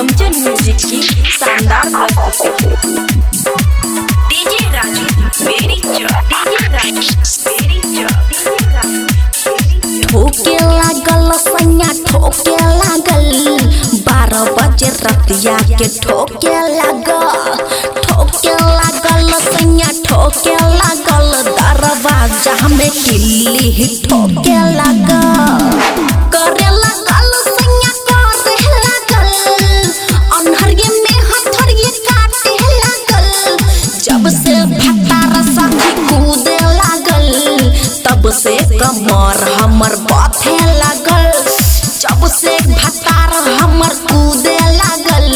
Amjad music की शानदार प्रस्तुति। डीजे राजू मेरी ठोके लागल सैया ठोके लागल 12 बजे रतिया के ठोके लागल सैया ठोके लागल दरवाजा में किल्ली ठोके लागल करे लागल सैया करे लागल अनहरिये में हथरिये काटे लागल जब से भतार सखी कूदे लागल तब से कमर हमर बाथे लागल जब से भतार हमर कूदे लागल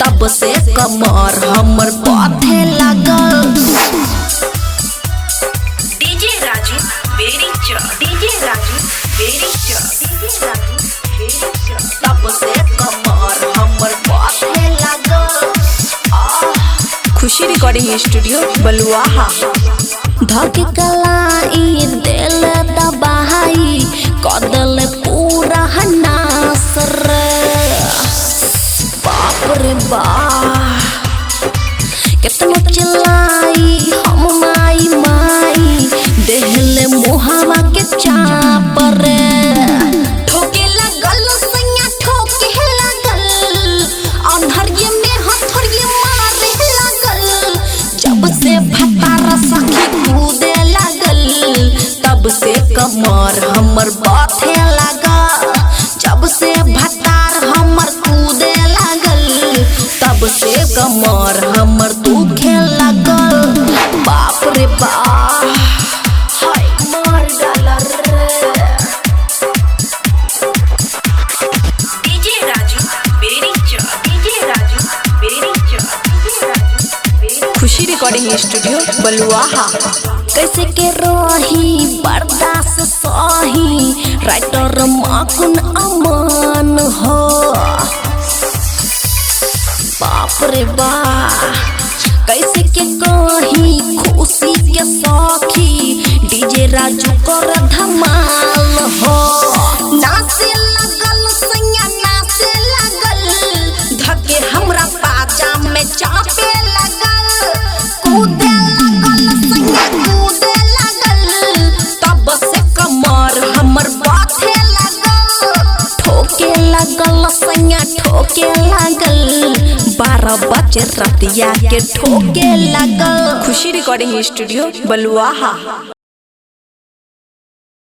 तब से कमर हमर बाथे लागल। डीजे राजू मेरी तब से कमर हमर बाथे लागल। खुशी रिकॉर्डिंग स्टूडियो बलुआहा। धक कलाई दिल दबाई कदल पूरा नास रे बाप रे बाप कितना चिल्लाई हम माई माई देहले मुहावा के चाप रे ठोके लागल सैया ठोके लागल अनहरिये में हथरिये मारे लागल जब से भतार सखी कूदे लागल तब से कमर हमर बाथे लागल जब से भतार हमर कूदे लागल तब से कमर हमर दुखे लागल बाप रे बाप हाय मार डाला रे। डीजे राजू मेरी खुशी रिकॉर्डिंग स्टूडियो बलुआहा। कैसे के रही बर्दाश्त सही राइटर माकुन अमन हो बाप रे बाप कैसे के कही खुशी के सखी डीजे राजू कर धमाल हो नाचे लगल सैया नाचे लगल धके हमरा पाजा में चापे लगल कूदे लगल सैया कूदे लगल तब से कमर हमर बाथे लगल ठोके लगल सैया ठोके लागल 12 बजे रतिया के ठोके लागल। खुशी रिकॉर्डिंग स्टूडियो बलुआहा।